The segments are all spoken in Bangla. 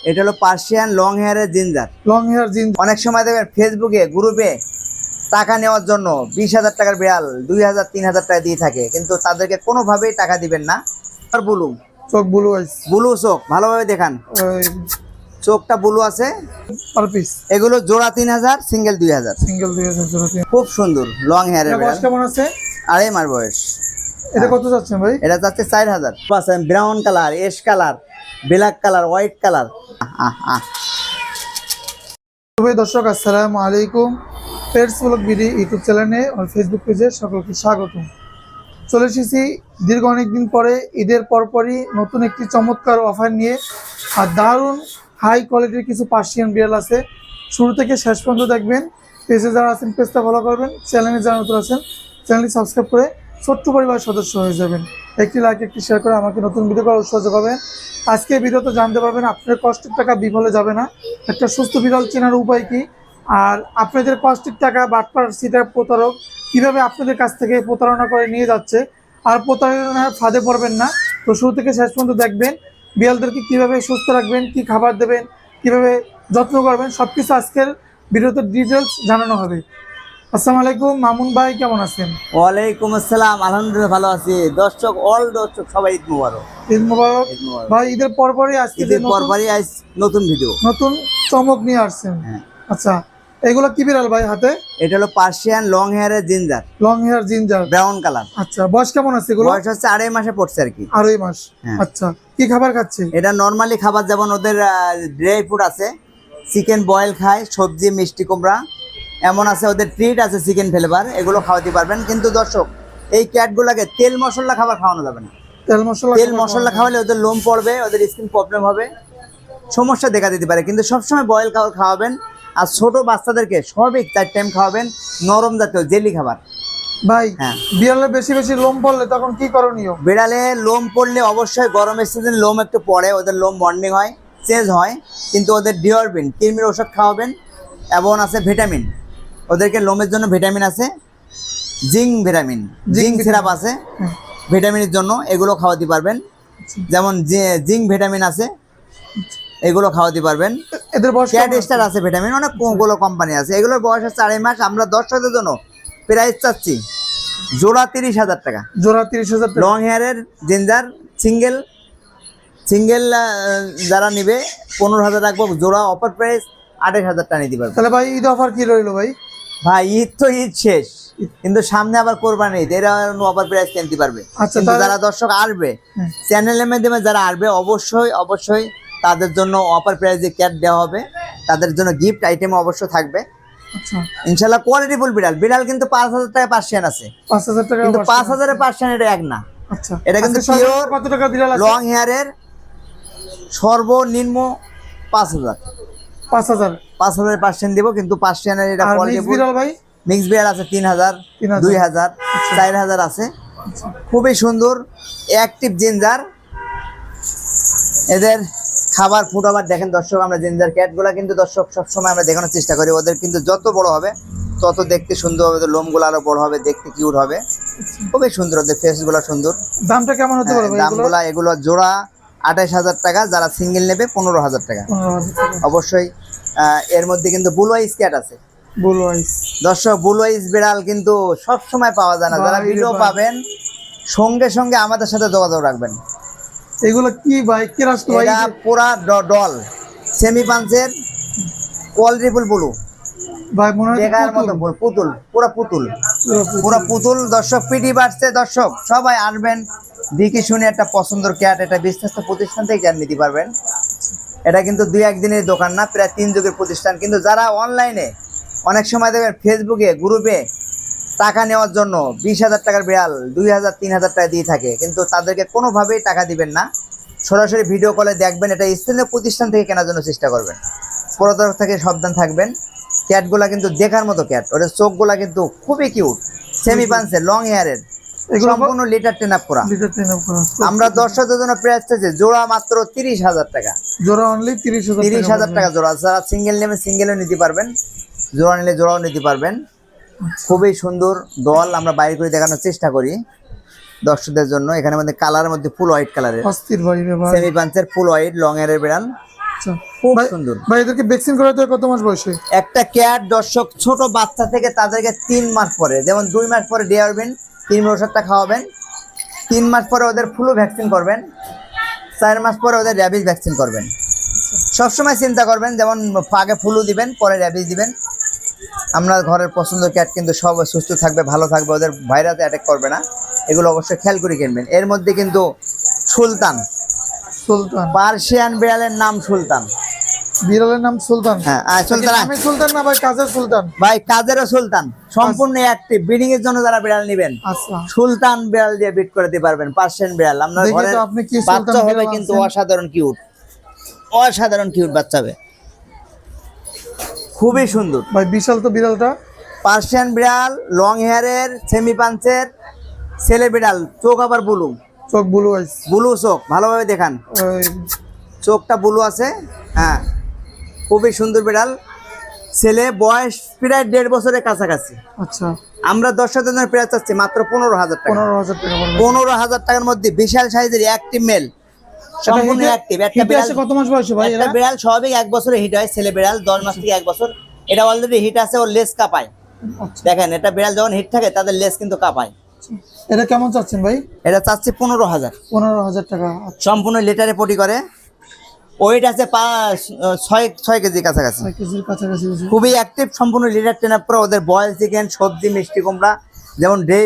এটা হলো পার্সিয়ান লং হেয়ারের জিঞ্জার। Long hair ginger. অনেক সময় দেখবেন ফেসবুকে গ্রুপে টাকা নেওয়ার জন্য 20,000 টাকার বিড়াল 2,000 3,000 টাকা দিয়ে থাকে, কিন্তু তাদেরকে কোনোভাবেই টাকা দিবেন না। আর ব্লু চোখ ব্লু আইস। ব্লু চোখ ভালোভাবে দেখান, চোখটা ব্লু আছে। পার পিস এগুলো জোড়া 3,000, সিঙ্গেল 2,000। সিঙ্গেল 2000 জোড়া। খুব সুন্দর লং হেয়ারের এটা বিড়াল। বয়স কেমন আছে? 2.5 মাস বয়স। এটা কত যাচ্ছেন ভাই? এটা যাচ্ছে 4,000। ব্রাউন কালার, এশ colour, black colour, white colour. দর্শক আসসালামু আলাইকুম। পেটস ব্লগ বিডি ইউটিউব চ্যানেলে আর ফেসবুক পেজে সকলকে স্বাগত। চলে এসেছি দীর্ঘ অনেকদিন পরে, ঈদের পরপরই নতুন একটি চমৎকার অফার নিয়ে। আর দারুণ হাই কোয়ালিটির কিছু পার্সিয়ান বিড়াল আছে। শুরু থেকে শেষ পর্যন্ত দেখবেন। পেজে যারা আছেন পেজটা ফলো করবেন, চ্যানেলে যারা নতুন আছেন চ্যানেলটি সাবস্ক্রাইব করে ছোট্ট পরিবার সদস্য হয়ে যাবেন। একটি লাইক একটি শেয়ার করে আমাকে নতুন ভিডিও করার উৎসাহ যোগাবেন। আজকে ভিডিওতে জানতে পারবেন আপনার কষ্টের টাকা বিফলে যাবে না, একটা সুস্থ বিড়াল চেনার উপায় কি, আর আপনাদের কষ্টের টাকা বাটপার সিটার প্রতারক কীভাবে আপনাদের কাছ থেকে প্রতারণা করে নিয়ে যাচ্ছে, আর প্রতারণার ফাঁদে পড়বেন না। তো শুরু থেকে শেষ পর্যন্ত দেখবেন। বিড়ালদেরকে কীভাবে সুস্থ রাখবেন, কি খাবার দেবেন, কীভাবে যত্ন করবেন, সব কিছু আজকের ভিডিওতে ডিটেলস জানানো হবে। আসসালামু আলাইকুম মামুন ভাই, কেমন আছেন? ওয়ালাইকুম আসসালাম, আলহামদুলিল্লাহ ভালো আছি। দর্শক দর্শক সবাই ঈদ মুবারক। ঈদ মুবারক ভাই। ঈদের পরপরই আজকে নতুন ভিডিও, নতুন চমক নিয়ে আসছেন। আচ্ছা, এগুলো কি বিড়াল ভাই হাতে? এটা হলো পার্সিয়ান লং হেয়ারের ginger. Long hair ginger, brown colour. আচ্ছা, বয়স কেমন আছে এগুলো? বয়স হচ্ছে 2.5 মাসে পড়ছে আর কি। 2.5 মাস। আচ্ছা, কি খাবার খাচ্ছে? এটা নরমালি খাবার, যেমন ওদের ড্রাই ফ্রুট আছে, চিকেন বয়েল খায়, সবজি, মিষ্টি কুমড়া এমন আছে, ওদের ট্রিট আছে চিকেন ফ্লেভার, এগুলো খাওয়াতে পারবেন। কিন্তু দর্শক, এই ক্যাটগুলোকে তেল মশলা খাবার খাওয়ানো যাবে না। তেল মশলা খাওয়ালে ওদের লোম পড়বে, ওদের স্কিন প্রবলেম হবে, সমস্যা দেখা দিতে পারে। কিন্তু সবসময় বয়েল খাবার খাওয়াবেন। আর ছোট বাচ্চাদেরকে স্বাভাবিক 4 টাইম খাওয়াবেন নরম জাতীয় জেলি খাবার। ভাই বিড়ালে বেশি বেশি লোম পড়লে তখন কি করণীয়? বিড়ালে লোম পড়লে অবশ্যই গরমের সিজন লোম একটু পড়ে, ওদের লোম বন্ডিং হয়, চেঞ্জ হয়, কিন্তু ওদের ডিওরবিন কৃমির ওষুধ খাওয়াবেন। এবং আছে ভিটামিন, ওদেরকে লোমের জন্য ভিটামিন আছে, জিঙ্ক ভিটামিন, জিঙ্ক সিরাপ আছে ভিটামিনের জন্য, এগুলো খাওয়াতে পারবেন। যেমন জিঙ্ক ভিটামিন আছে, এগুলো খাওয়াতে পারবেন। এদের বয়স ক্যাট স্টার আছে ভিটামিন, অনেকগুলো কোম্পানি আছে। এগুলোর বয়স হচ্ছে 2.5 মাস। আমরা দর্শকদের জন্য প্রাইস চাচ্ছি জোড়া 30,000 টাকা। জোড়া 30,000 টাকা। লং হেয়ারের জিঞ্জার সিঙ্গেল যারা নেবে 15,000 রাখবো। জোড়া অফার প্রাইস 28,000 টাকা নিতে পারবে। তাহলে ভাই ঈদ অফার কি রইলো ভাই? ভাই ঈদ তো ঈদ শেষ, কিন্তু সামনে আবার কোরবানি ঈদ, এরা অফার প্রাইস কিনতে পারবে। আচ্ছা, যারা দর্শক আসবে চ্যানেলের মাধ্যমে, যারা আসবে অবশ্যই তাদের জন্য অফার প্রাইসে ক্যাট দেওয়া হবে, তাদের জন্য গিফট আইটেম অবশ্যই থাকবে। আচ্ছা, ইনশাআল্লাহ কোয়ালিটিফুল বিড়াল কিন্তু 5,000 টাকা পার্সিয়ান আছে। 5,000 টাকা, কিন্তু 5,000 এর পার্সিয়ান এটা এক না। আচ্ছা, এটা কিন্তু পিওর। কত টাকা বিড়াল আছে? লং হেয়ারের সর্বনিম্ন 5,000। 5,000 পার্সিয়ান দিব, কিন্তু পার্সিয়ানের এটা কোয়ালিটিফুল। বিড়াল ভাই মিক্স বিড়াল আছে 3,000, 2,000, 4,000 আছে। খুবই সুন্দর অ্যাক্টিভ জিঞ্জার। এদের খাবার ফুড আবার দেখেন দর্শক, আমরা জিঞ্জার ক্যাটগুলা কিন্তু দর্শক সবসময় আমরা দেখানোর চেষ্টা করি। ওদের কিন্তু যত বড় হবে তত দেখতে সুন্দর হবে, ওদের লোমগুলো আরো বড় হবে, দেখতে কিউট হবে, খুবই সুন্দর। ওদের ফেসগুলো সুন্দর। দামটা কেমন হতে পারে? দামগুলা এগুলো জোড়া 28,000 টাকা, যারা সিঙ্গেল নেবে 15,000 টাকা। অবশ্যই এর মধ্যে কিন্তু ব্লু আইস ক্যাট আছে। ব্লু আইস দর্শক, ব্লু আইস বিড়াল কিন্তু সব সময় পাওয়া যায় না। যারা ভিডিও পাবেন সঙ্গে সঙ্গে আমাদের সাথে যোগাযোগ রাখবেন। এগুলো কি ভাই? কি রাষ্ট্র ভাই? এটা পুরা ডল সেমি পাঞ্চের কোয়ালিটিফুল ব্লু ভাই, মনে হয় দেখার মতো পুতুল, পুরা পুতুল। দর্শক পিটি বাড়ছে, দর্শক সবাই আসবেন, দেখে শুনে একটা পছন্দের ক্যাট, এটা বিশ্বস্ত প্রতিষ্ঠান থেকে ক্যাট নিতে পারবেন। এটা কিন্তু 2-1 দিনের দোকান না, প্রায় 3 যুগের প্রতিষ্ঠান। কিন্তু যারা অনলাইনে অনেক সময় দেখবেন ফেসবুকে গ্রুপে টাকা নেওয়ার জন্য 20,000 টাকার বিড়াল 2,000 3,000 টাকা দিয়ে থাকে, কিন্তু তাদেরকে কোনোভাবেই টাকা দিবেন না। সরাসরি ভিডিও কলে দেখবেন, এটা স্থানীয় প্রতিষ্ঠান থেকে কেনার জন্য চেষ্টা করবেন। প্রতারক থেকে সাবধান থাকবেন। ক্যাটগুলা কিন্তু দেখার মতো ক্যাট, ওদের চোখগুলা কিন্তু খুবই কিউট, সেমি পাঞ্চের, লং হেয়ারের, সম্পূর্ণ লিটার টেন আপ করা। আমরা দর্শকদের জন্য প্রাইস চাইছি জোড়া মাত্র 30,000 টাকা। জোড়া অনলি 30,000 টাকা জোড়া। যারা সিঙ্গেল নেবে সিঙ্গেলও নিতে পারবেন, জোড়া নিলে জোড়াও নিতে পারবেন। খুবই সুন্দর দল আমরা বাইরে করে দেখানোর চেষ্টা করি দর্শকদের জন্য। এখানে মধ্যে কালারের মধ্যে ফুল হোয়াইট কালারের সেমি পাঞ্চের ফুল হোয়াইট লং হেয়ারের বিড়াল। আচ্ছা খুব ভাই, সুন্দর। ভাই এদেরকে ভ্যাকসিন করাতে হয় কত মাস বয়সে? একটা ক্যাট দর্শক ছোট বাচ্চা থেকে তাদেরকে 3 মাস পরে, যেমন 2 মাস পরে ডিআরবিন ক্রিম ওষুধটা খাওয়াবেন, 3 মাস পরে ওদের ফ্লু ভ্যাকসিন করবেন, 4 মাস পরে ওদের র্যাবিস ভ্যাকসিন করবেন। সবসময় চিন্তা করবেন, যেমন আগে ফ্লু দিবেন পরে র্যাবিস দিবেন। আপনার ঘরের পছন্দ ক্যাট কিন্তু সব সুস্থ থাকবে, ভালো থাকবে, ওদের ভাইরাস অ্যাটাক করবে না, এগুলো অবশ্যই খেয়াল করে কিনবেন। এর মধ্যে কিন্তু সুলতান, সুলতান, পার্সিয়ান বিড়ালের নাম সুলতান। বিড়ালের নাম সুলতান। হ্যাঁ সুলতান। আমি সুলতান না ভাই, কাজের সুলতান। ভাই কাজেরও সুলতান, সম্পূর্ণ অ্যাক্টিভ। ব্রিডিং এর জন্য যারা বিড়াল নেবেন আচ্ছা সুলতান বিড়াল দিয়ে বিট করে দিতে পারবেন। পার্সিয়ান বিড়াল আপনার দেখি ঘরে তো আপনি কি সুলতান বাচ্চা হবে বিড়াল কিন্তু আনছেন। অসাধারণ কিউট, অসাধারণ কিউট বাচ্চা হবে, খুবই সুন্দর। ভাই বিশাল তো বিড়ালটা। পার্সিয়ান বিড়াল, লং হেয়ারের, সেমি পাঞ্চের ছেলে বিড়াল, চোখ আবার ব্লু, চোখ ব্লু আইস। ব্লু চোখ, ভালোভাবে দেখান, চোখটা ব্লু আছে। হ্যাঁ খুবই সুন্দর বিড়াল, ছেলে, বয়স প্রায় 1.5 বছরের কাছাকাছি। আচ্ছা আমরা 10 জনের প্রায় চাচ্ছি মাত্র 15,000 টাকা। 15,000 টাকা পড়বে। 15,000 টাকার মধ্যে বিশাল সাইজের অ্যাক্টিভ মেল, সম্পূর্ণ অ্যাক্টিভ একটা হিটে বিড়াল। আসে কত মাস বয়সে ভাই একটা এরা? বিড়াল স্বাভাবিক 1 বছরে হিট হয়, ছেলে বিড়াল 10 মাস থেকে 1 বছর। এটা অলরেডি হিট আছে, ওর লেজ কাঁপায়। আচ্ছা দেখেন এটা বিড়াল যখন হিট থাকে তাদের লেজ কিন্তু কাঁপায়। এটা কেমন চাচ্ছেন ভাই? এটা চাচ্ছি 15,000। 15,000 টাকা। আচ্ছা সম্পূর্ণ লিটারে পটি করে, ওয়েট আছে 6 কেজি কাছাকাছি। 6 কেজির কাছাকাছি আছে। খুবই অ্যাক্টিভ, সম্পূর্ণ লিটার ট্রেন আপ করে। ওদের বয়েল চিকেন, সবজি, মিষ্টি কুমড়া, যেমন ড্রাই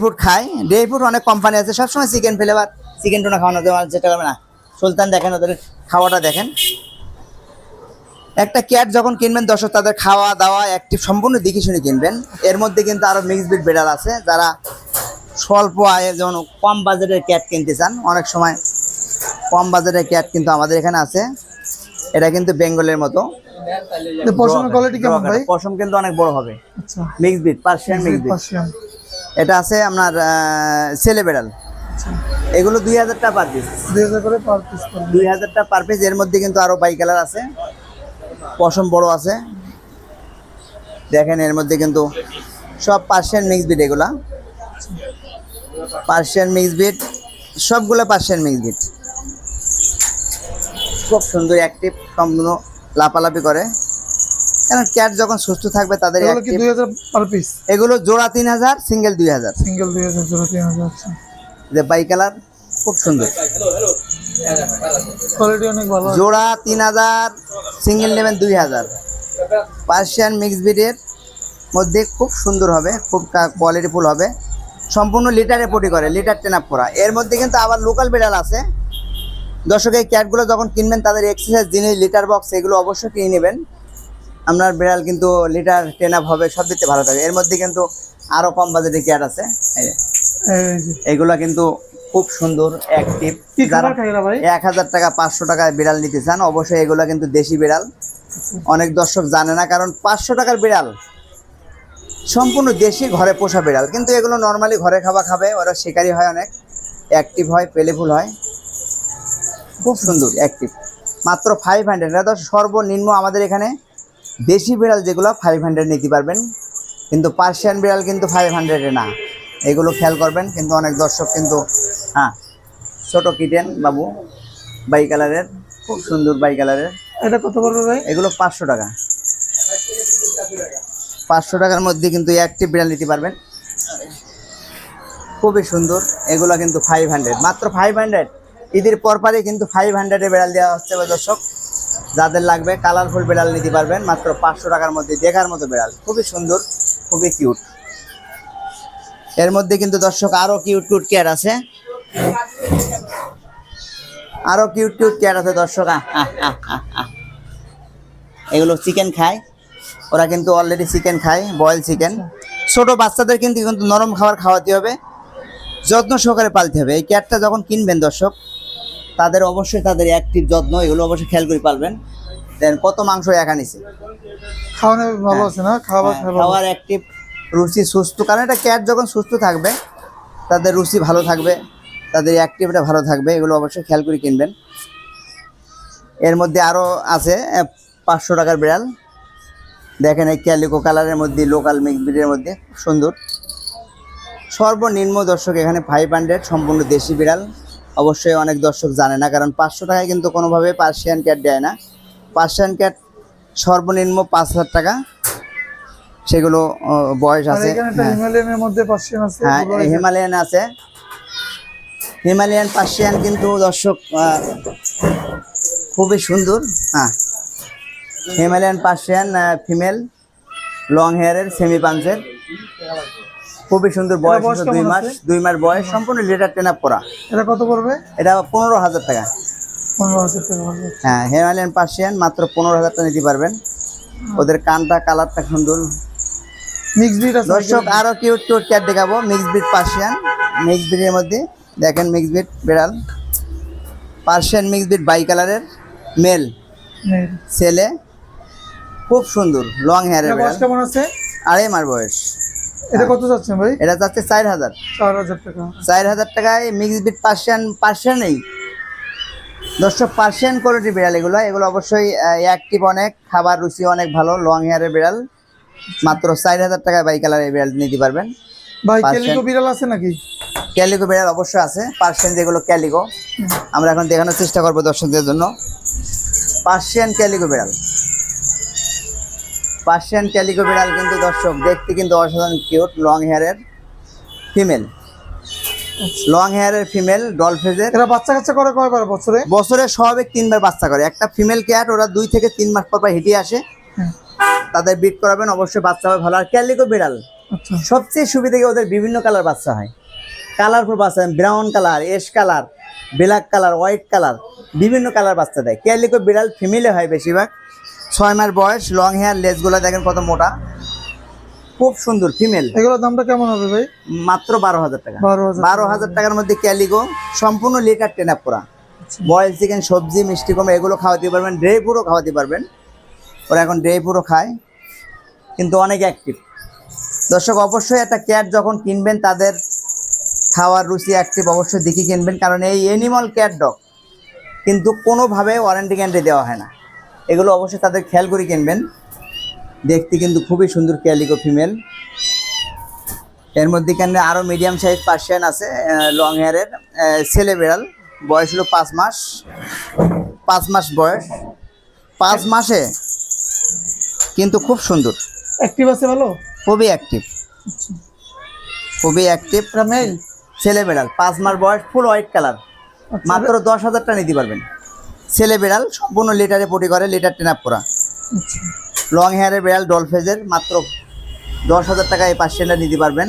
ফ্রুট খায়। ড্রাই ফ্রুট অনেক কোম্পানি আছে, সবসময় চিকেন ফ্লেভার, চিকেন টোনা খাওয়ানো দেওয়া যেটা করবে না। সুলতান দেখেন, ওদের খাওয়াটা দেখেন। একটা ক্যাট যখন কিনবেন দর্শক, তাদের খাওয়া দাওয়া অ্যাক্টিভ সম্পূর্ণ দেখে শুনে কিনবেন। এর মধ্যে কিন্তু আরও মিক্স ব্রিড বিড়াল আছে, যারা স্বল্প আয়ে যেমন কম বাজেটের ক্যাট কিনতে চান, অনেক সময় কম বাজেটের ক্যাট কিন্তু আমাদের এখানে আছে। এটা কিন্তু বেঙ্গলের মতো। পশমের কোয়ালিটি কেমন ভাই? পশম কিন্তু অনেক বড় হবে, আচ্ছা mix breed, Persian mix breed. Persian. এটা আছে আপনার ছেলে বিড়াল, আচ্ছা এগুলো 2,000 টাকা পার পিস। 2000 করে পার পিস পড়বে। 2,000 টাকা পার পিস। এর মধ্যে কিন্তু আরো বাই কালার আছে, পশম বড় আছে। দেখেন এর মধ্যে কিন্তু সব পার্সিয়ান মিক্স ব্রিড, এগুলা পার্সিয়ান মিক্স ব্রিড, সবগুলো পার্সিয়ান মিক্স ব্রিড। খুব সুন্দর অ্যাক্টিভ, সম্পূর্ণ লাপালাপি করে। কারণ ক্যাট যখন সুস্থ থাকবে তাদের এগুলো কি active। 2000 per piece? এগুলো জোড়া 3,000, সিঙ্গেল 2,000। সিঙ্গেল 2000, জোড়া 3000। আচ্ছা যে বাই কালার খুব সুন্দর, কোয়ালিটি অনেক ভালো। জোড়া 3,000, সিঙ্গেল নেবেন 2,000। পার্সিয়ান মিক্স ব্রিডের মধ্যে খুব সুন্দর হবে, খুব কোয়ালিটিফুল হবে, সম্পূর্ণ লিটারে পটি করে, লিটার টেন আপ করা। এর মধ্যে কিন্তু আবার লোকাল বিড়াল আছে। দর্শক এই ক্যাটগুলো যখন কিনবেন তাদের এক্সারসাইজ জিনিস, লিটার বক্স, এগুলো অবশ্যই কিনে নেবেন। আপনার বিড়াল কিন্তু লিটার টেন আপ হবে, সব দিতে ভালো থাকে। এর মধ্যে কিন্তু আরও কম বাজেটের ক্যাট আছে, এই যে। এই যে এগুলো কিন্তু খুব সুন্দর অ্যাক্টিভ। কি খাবার খায় এরা ভাই? 1,000 টাকা 500 টাকায় বিড়াল নিতে চান, অবশ্যই এগুলো কিন্তু দেশি বিড়াল। অনেক দর্শক জানে না, কারণ 500 টাকার বিড়াল সম্পূর্ণ দেশি ঘরে পোষা বিড়াল, কিন্তু এগুলো নর্মালি ঘরে খাবে। ওরা শিকারি হয়, অনেক অ্যাক্টিভ হয়, প্লেফুল হয়, খুব সুন্দর অ্যাক্টিভ। মাত্র 500। এটা তো সর্বনিম্ন আমাদের এখানে দেশি বিড়াল যেগুলো 500 নিতে পারবেন, কিন্তু পার্সিয়ান বিড়াল কিন্তু 500-এ না, এগুলো খেয়াল করবেন। কিন্তু অনেক দর্শক কিন্তু হ্যাঁ, ছোট কিটেন বাবু, বাই কালারের, খুব সুন্দর বাই কালারের। এটা কত পড়বে ভাই? এগুলো 500 টাকা। 500 টাকার মধ্যে কিন্তু অ্যাক্টিভ বিড়াল নিতে পারবেন, খুবই সুন্দর। এগুলো কিন্তু 500, মাত্র 500। ঈদের পরপরই কিন্তু 500-এ বিড়াল দেওয়া হচ্ছে দর্শক। যাদের লাগবে কালারফুল বিড়াল নিতে পারবেন মাত্র 500 টাকার মধ্যে, দেখার মতো বিড়াল, খুবই সুন্দর, খুবই কিউট। এর মধ্যে কিন্তু দর্শক আরো কিউট ক্যাট আছে, আরো কিউট ক্যাট আছে দর্শক। এগুলো চিকেন খায়, ওরা কিন্তু অলরেডি চিকেন খায়, বয়েল চিকেন। ছোট বাচ্চাদের কিন্তু নরম খাবার খাওয়াতে হবে, যত্ন সহকারে পালতে হবে। এই ক্যাটটা যখন কিনবেন দর্শক, তাদের অবশ্যই তাদের অ্যাক্টিভ যত্ন, এগুলো অবশ্যই খেয়াল করে পালবেন। দেন কত মাংস একা নিছে, খাওয়ানো ভালো আছে না? খাওয়ার অ্যাক্টিভ, রুচি সুস্থ। কারণ এটা ক্যাট যখন সুস্থ থাকবে তাদের রুচি ভালো থাকবে, তাদের অ্যাক্টিভটা ভালো থাকবে, এগুলো অবশ্যই খেয়াল করে কিনবেন। এর মধ্যে আরও আছে 500 টাকার বিড়াল। দেখেন এই ক্যালিকো কালারের মধ্যে, লোকাল মিক্স ব্রিডের মধ্যে, খুব সুন্দর। সর্বনিম্ন দর্শক এখানে 500, সম্পূর্ণ দেশি বিড়াল, অবশ্যই অনেক দর্শক জানে না, কারণ 500 টাকায় কিন্তু কোনোভাবে পার্সিয়ান ক্যাট দেয় না। পার্সিয়ান ক্যাট সর্বনিম্ন 5,000 টাকা, সেগুলো বয়স আর আছে। এখানে একটা হিমালয়ানের মধ্যে পার্সিয়ান আছে, হ্যাঁ, blue eyes এর। হিমালয়ান আছে। হিমালয়ান পার্সিয়ান কিন্তু দর্শক খুবই সুন্দর। হ্যাঁ, হিমালয়ান পার্সিয়ান ফিমেল, লং হেয়ারের, সেমি পাঞ্চের, খুবই সুন্দর। বয়স বয়স হচ্ছে কেমন 2 মাস। আছে? 2 মাস বয়স, সম্পূর্ণ লিটার ট্রেন আপ করা। এটা কত পড়বে? এটা 15,000 টাকা। 15,000 টাকা পড়বে। হ্যাঁ, হিমালয়ান পার্সিয়ান মাত্র 15,000 টাকা নিতে পারবেন। ওদের কানটা, কালারটা সুন্দর। মিক্স ব্রিড আছে দর্শক আরো কিউট কিউট ক্যাট দেখাবো, মিক্স ব্রিড পার্সিয়ান। মিক্স ব্রিডের মধ্যে দেখেন মিক্স ব্রিড বেড়াল, পার্সিয়ান মিক্স ব্রিড বাই কালারের মেল, নেই। ছেলে, খুব সুন্দর লং হেয়ারের এটা বয়স বেড়াল। কেমন আছে? 2.5 মাস বয়স। এটা কত যাচ্ছেন ভাই? এটা যাচ্ছে 4,000। 4,000 টাকা। 4,000 টাকায় মিক্স ব্রিড পার্সিয়ান নেই দর্শক, পার্সিয়ান কোয়ালিটি বিড়াল এগুলো। এগুলো অবশ্যই অ্যাক্টিভ অনেক, খাবার রুচি অনেক ভালো, লং হেয়ারের বিড়াল। মাত্র 4,000 টাকায় বাই কালার এই বিড়াল নিতে পারবেন। ভাই Persian। ক্যালিকো বিড়াল আছে নাকি? ক্যালিকো বিড়াল অবশ্যই আছে, পার্সিয়ান যেগুলো ক্যালিকো, আমরা এখন দেখানোর চেষ্টা করবো দর্শকদের জন্য। পার্সিয়ান ক্যালিকো বিড়াল, পার্সিয়ান ক্যালিকো বিড়াল কিন্তু দর্শক দেখতে কিন্তু অসাধারণ কিউট, লং হেয়ারের ফিমেল, লং হেয়ারের ফিমেল, ডল ফেজের। এরা বাচ্চা কাচ্চা করে কয়বার বছরে? বছরে স্বাভাবিক 3 বার বাচ্চা করে। একটা ফিমেল ক্যাট, ওরা 2 থেকে 3 মাস পর পর হেঁটে আসে। হ্যাঁ। তাদের ব্রিড করাবেন, অবশ্যই বাচ্চা হবে ভালো। আর ক্যালিকো বিড়াল আচ্ছা। সবচেয়ে সুবিধা কি, ওদের বিভিন্ন কালার বাচ্চা হয়, কালারফুল বাচ্চা, ব্রাউন কালার, এশ colour, black colour, white colour, বিভিন্ন কালার বাচ্চা দেয়। ক্যালিকো বিড়াল ফিমেলে হয় বেশিরভাগ। 6 মাস বয়স, লং হেয়ার, লেজগুলো দেখেন কত মোটা, খুব সুন্দর ফিমেল। এগুলোর দামটা কেমন হবে ভাই? মাত্র 12,000 টাকা। 12,000 12,000 টাকার মধ্যে ক্যালিকো, সম্পূর্ণ লিটার ট্রেন আপ করা। বয়েল চিকেন, সবজি, মিষ্টি কম এগুলো খাওয়াতে পারবেন, ড্রাই ফ্রুটও খাওয়াতে পারবেন। ওরা এখন ড্রাই ফ্রুটও খায়, কিন্তু অনেক অ্যাক্টিভ। দর্শক অবশ্যই একটা ক্যাট যখন কিনবেন, তাদের খাওয়ার রুচি অ্যাক্টিভ অবশ্যই দেখে কিনবেন, কারণ এই অ্যানিমাল ক্যাট ডগ কিন্তু কোনোভাবে ওয়ারেন্টি গ্যারান্টি দেওয়া হয় না। এগুলো অবশ্যই তাদের খেয়াল করে কিনবেন। দেখতে কিন্তু খুবই সুন্দর ক্যালিকো ফিমেল। এর মধ্যে কেন আরও মিডিয়াম সাইজ পার্সিয়ান আছে, লং হেয়ারের, ছেলে বিড়াল। বয়স হলো 5 মাস, 5 মাস বয়স। 5 মাসে কিন্তু খুব সুন্দর, অ্যাক্টিভ আছে ভালো? খুবই অ্যাক্টিভ, খুবই অ্যাক্টিভ। এটা মেল? ছেলে বিড়াল, 5 মাস বয়স, ফুল হোয়াইট কালার। আচ্ছা। মাত্র 10,000 টাকা নিতে পারবেন। ছেলে বিড়াল, সম্পূর্ণ লিটারে পটি করে, লিটার ট্রেন আপ করা। আচ্ছা। লং হেয়ারের বিড়াল, ডল ফেজের, মাত্র 10,000 টাকা এই পার্সিয়ানটা নিতে পারবেন।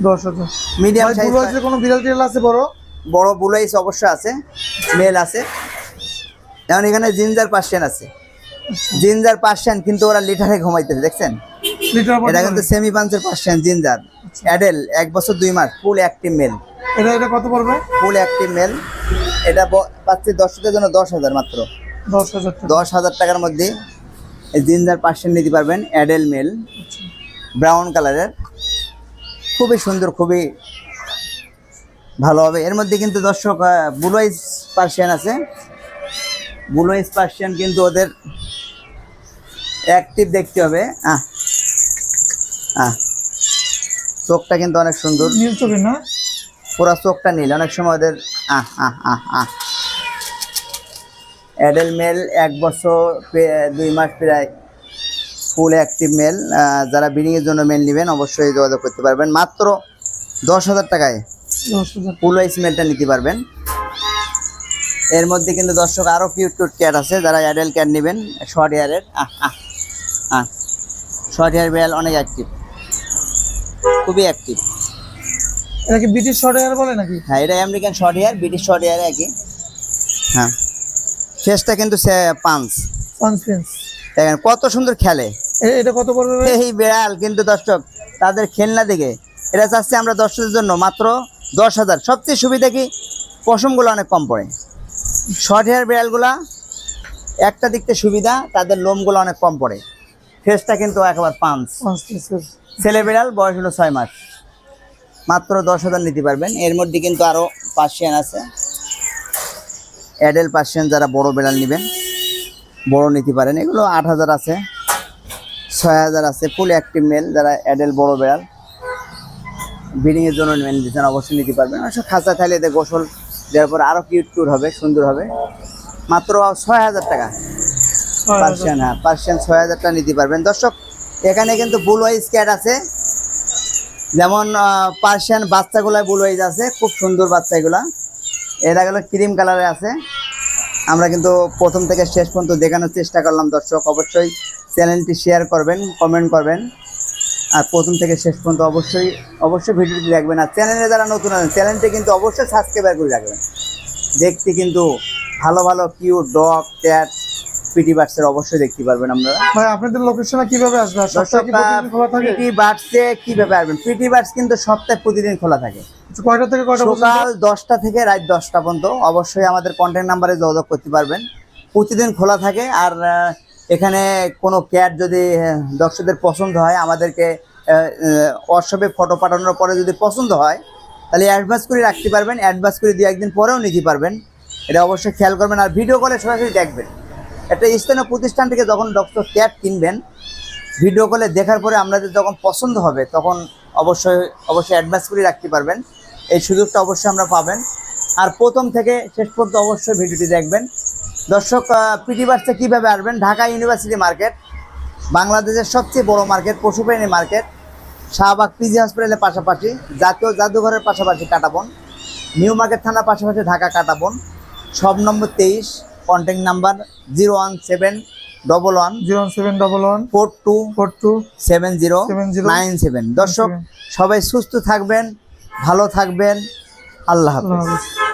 10,000। মিডিয়াম ভাই সাইজ, ব্লু আইজের কোনো বিড়াল টিড়াল আছে বড়? বড় বুলাইস অবশ্যই আছে, মেল আছে। যেমন এখানে জিঞ্জার পার্সিয়ান আছে, জিঞ্জার পার্সিয়ান, কিন্তু ওরা লিটারে ঘুমাইতেছে, দেখছেন? লিটার এটা কিন্তু সেমি পাঞ্চের পার্সিয়ান জিঞ্জার, অ্যাডেল, 1 বছর 2 মাস, ফুল অ্যাক্টিভ মেল। এটা কত পড়বে? Full active male. এটা পাচ্ছি দর্শকদের জন্য 10,000 মাত্র। 10,000 টাকা। 10,000 টাকার মধ্যে এই জিঞ্জার পার্সিয়ান নিতে পারবেন, অ্যাডেল মেল, ব্রাউন কালারের, খুবই সুন্দর, খুবই ভালো হবে। এর মধ্যে কিন্তু দর্শক ব্লু আইজ পার্সিয়ান আছে। ব্লু আইজ পার্সিয়ান কিন্তু ওদের অ্যাক্টিভ দেখতে হবে। চোখটা কিন্তু অনেক সুন্দর, নীল চোখের না? পুরো চোখটা নীল। অনেক সময় ওদের অ্যাডেল মেল, 1 বছর 2 মাস প্রায়, ফুল অ্যাক্টিভ মেল। যারা ব্রিডিংয়ের জন্য মেল নেবেন অবশ্যই যোগাযোগ করতে পারবেন। মাত্র 10,000 টাকায় 10,000। ফুল আইজ মেলটা নিতে পারবেন। এর মধ্যে কিন্তু দর্শক আরও কিউট কিউট ক্যাট আছে, যারা অ্যাডেল ক্যাট নেবেন, শর্ট হেয়ারের। শর্ট হেয়ার বিড়াল অনেক অ্যাক্টিভ, খুবই অ্যাক্টিভ। এটা কি ব্রিটিশ শর্ট হেয়ার বলে নাকি? হ্যাঁ, এটা American short hair, British short hair একই। হ্যাঁ, ফেসটা কিন্তু পাঞ্চ, কনফিডেন্স। দেখেন কত সুন্দর খেলে। এটা কত পড়বে ভাই? এই বিড়াল কিন্তু দর্শক তাদের খেলনা দেখে এটা চাচ্ছি আমরা দর্শকদের জন্য মাত্র 10,000। সবচেয়ে সুবিধা কি, পশমগুলো অনেক কম পড়ে। শর্ট হেয়ার বিড়ালগুলা একটা দিকতে সুবিধা, তাদের লোমগুলো অনেক কম পড়ে। ফেসটা কিন্তু একেবারে পাঞ্চ। ছেলে বিড়াল, বয়স হলো 6 মাস। মাত্র 10,000 নিতে পারবেন। এর মধ্যে কিন্তু আরও পার্সিয়ান আছে, অ্যাডেল পার্সিয়ান। যারা বড় বিড়াল নেবেন, বড় নিতে পারেন। এগুলো 8,000 আছে, 6,000 আছে, ফুল অ্যাক্টিভ মেল। যারা অ্যাডেল বড় বিড়াল ব্রিডিংয়ের জন্য মেল দিচ্ছেন অবশ্যই নিতে পারবেন। অবশ্য খাঁচা থাকলে এতে গোসল দেওয়ার পর আরো কিউট হবে, সুন্দর হবে। মাত্র 6,000 টাকা পার্সিয়ান। হ্যাঁ, পার্সিয়ান 6,000 টাকা নিতে পারবেন দর্শক। এখানে কিন্তু বুল ওয়াইজ ক্যাট আছে, যেমন পার্সিয়ান বাচ্চাগুলা বুল ওয়াইজ আছে, খুব সুন্দর বাচ্চা এগুলা। এরা গেলো ক্রিম কালারে আছে। আমরা কিন্তু প্রথম থেকে শেষ পর্যন্ত দেখানোর চেষ্টা করলাম দর্শক। অবশ্যই চ্যানেলটি শেয়ার করবেন, কমেন্ট করবেন, আর প্রথম থেকে শেষ পর্যন্ত অবশ্যই ভিডিওটি দেখবেন। আর চ্যানেলে যারা নতুন আছেন চ্যানেলটি কিন্তু অবশ্যই সাবস্ক্রাইব করে রাখবেন। দেখতে কিন্তু ভালো ভালো কিউট ডগ, ক্যাট, পিটি বার্ডসের অবশ্যই দেখতে পারবেন আপনারা। ভাই আপনাদের লোকেশনে কিভাবে আসবে? আর সপ্তাহে কি প্রতিদিন খোলা থাকে? পিটি বার্ডসে কিভাবে আসবেন? পিটি বার্ডস কিন্তু সপ্তাহে প্রতিদিন খোলা থাকে, কয়টা থেকে কয়টা পর্যন্ত? সকাল 10টা থেকে রাত 10টা পর্যন্ত। অবশ্যই আমাদের কন্ট্যাক্ট নাম্বারে যোগাযোগ করতে পারবেন, প্রতিদিন খোলা থাকে। আর এখানে কোনো ক্যাট যদি দর্শকদের পছন্দ হয়, আমাদেরকে হোয়াটসঅ্যাপে ফটো পাঠানোর পরে যদি পছন্দ হয়, তাহলে অ্যাডভান্স করে রাখতে পারবেন। অ্যাডভান্স করে 2-1 দিন পরেও নিতে পারবেন, এটা অবশ্যই খেয়াল করবেন। আর ভিডিও কলে সরাসরি দেখবেন। একটা স্থানীয় প্রতিষ্ঠান থেকে যখন ডক্টর ক্যাট কিনবেন, ভিডিও কলে দেখার পরে আপনাদের যখন পছন্দ হবে, তখন অবশ্যই অ্যাডভান্স করে রাখতে পারবেন। এই সুযোগটা অবশ্যই আমরা পাবেন। আর প্রথম থেকে শেষ পর্যন্ত অবশ্যই ভিডিওটি দেখবেন দর্শক। পিটি বার্ডসে কীভাবে আসবেন? ঢাকা ইউনিভার্সিটি মার্কেট, বাংলাদেশের সবচেয়ে বড় মার্কেট, পশুপ্রাণী মার্কেট, শাহবাগ পিজি হসপিটালের পাশাপাশি, জাতীয় জাদুঘরের পাশাপাশি কাটাবন, নিউ মার্কেট থানার পাশাপাশি ঢাকা কাটাবন, সব নম্বর 23, কন্ট্যাক্ট নাম্বার 01711 01711 42 42 7097। দর্শক সবাই সুস্থ থাকবেন, ভালো থাকবেন, আল্লাহ হাফেজ। আল্লাহ হাফেজ।